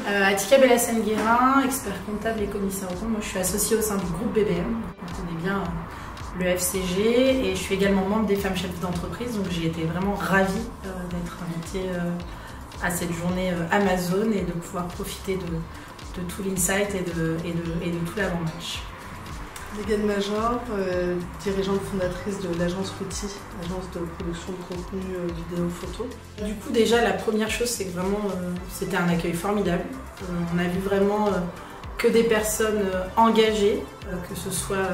Atika Bellassène-Guérin, expert comptable et commissaire aux comptes. Moi, je suis associée au sein du groupe BBM. On connaît bien le FCG et je suis également membre des femmes chefs d'entreprise. Donc, j'ai été vraiment ravie d'être invitée à cette journée Amazon et de pouvoir profiter de tout l'insight et de tout l'avant-match. Megan Major, dirigeante fondatrice de l'agence Ruti, agence de production de contenu vidéo photo. Du coup, déjà, la première chose, c'est que vraiment, c'était un accueil formidable. On a vu vraiment que des personnes engagées, que ce soit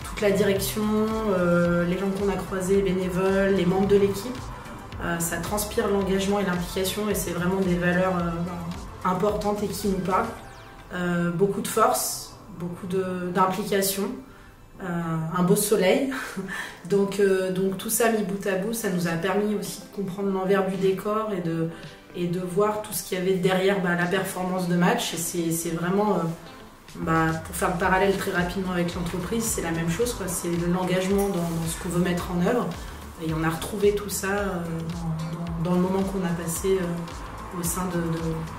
toute la direction, les gens qu'on a croisés, les bénévoles, les membres de l'équipe. Ça transpire l'engagement et l'implication et c'est vraiment des valeurs importantes et qui nous parlent. Beaucoup de force. Beaucoup d'implication, un beau soleil. donc tout ça mis bout à bout, ça nous a permis aussi de comprendre l'envers du décor et de voir tout ce qu'il y avait derrière la performance de match. Et c'est vraiment, pour faire le parallèle très rapidement avec l'entreprise, c'est la même chose, c'est l'engagement dans ce qu'on veut mettre en œuvre. Et on a retrouvé tout ça dans le moment qu'on a passé au sein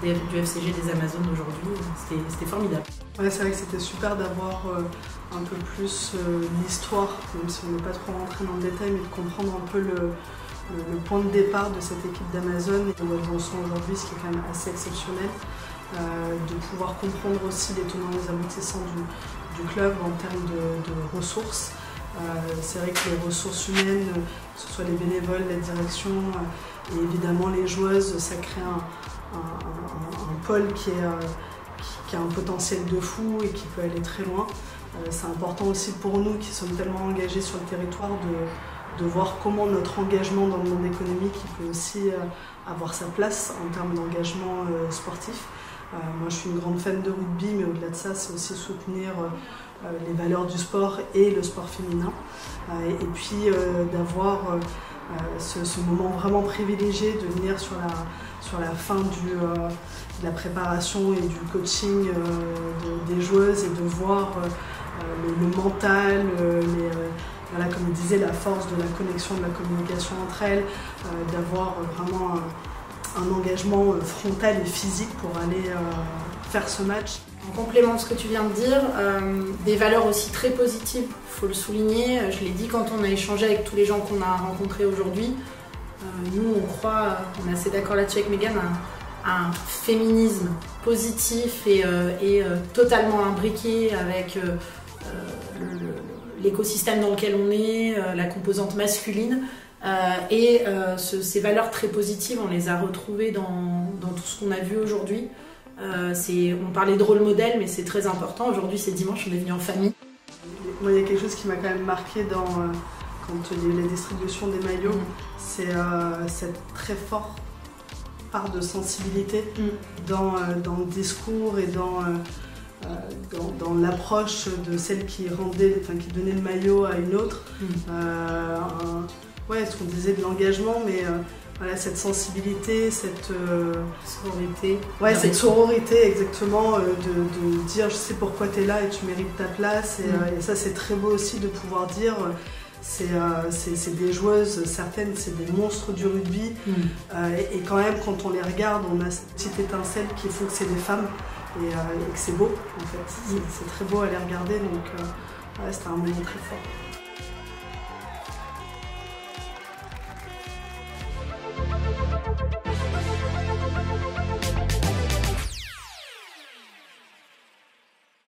du FCG des Amazones aujourd'hui. C'était formidable. Ouais, c'est vrai que c'était super d'avoir un peu plus l'histoire, même si on n'est pas trop rentré dans le détail, mais de comprendre un peu le point de départ de cette équipe d'Amazon et où elles en sont aujourd'hui, ce qui est quand même assez exceptionnel. De pouvoir comprendre aussi les tenants et les aboutissants du club en termes de ressources. C'est vrai que les ressources humaines, que ce soit les bénévoles, la direction et évidemment les joueuses, ça crée un pôle qui a un potentiel de fou et qui peut aller très loin. C'est important aussi pour nous qui sommes tellement engagés sur le territoire de voir comment notre engagement dans le monde économique peut aussi avoir sa place en termes d'engagement sportif. Moi je suis une grande fan de rugby, mais au-delà de ça, c'est aussi soutenir les valeurs du sport et le sport féminin. Et puis d'avoir ce moment vraiment privilégié de venir sur la fin de la préparation et du coaching des joueuses et de voir le mental, voilà, comme je disais, la force de la connexion, de la communication entre elles, d'avoir vraiment un engagement frontal et physique pour aller faire ce match. En complément de ce que tu viens de dire, des valeurs aussi très positives, il faut le souligner. Je l'ai dit quand on a échangé avec tous les gens qu'on a rencontrés aujourd'hui. Nous, on croit, on est assez d'accord là-dessus avec Megan, un féminisme positif et totalement imbriqué avec l'écosystème dans lequel on est, la composante masculine. Ces valeurs très positives, on les a retrouvées dans tout ce qu'on a vu aujourd'hui. On parlait de rôle modèle, mais c'est très important. Aujourd'hui, c'est dimanche, on est venu en famille. Moi, il y a quelque chose qui m'a quand même marqué quand il y a eu la distribution des maillots, c'est cette très forte part de sensibilité dans le discours et dans l'approche de celle qui donnait le maillot à une autre. Ouais, ce qu'on disait de l'engagement, mais voilà, cette sensibilité, cette sororité. Ouais, cette sororité, exactement, de dire je sais pourquoi tu es là et tu mérites ta place. Et ça, c'est très beau aussi de pouvoir dire c'est des joueuses, certaines, c'est des monstres du rugby. Et quand même, quand on les regarde, on a cette petite étincelle qui faut que c'est des femmes et que c'est beau, en fait. C'est très beau à les regarder, donc ouais, c'était un moment très fort.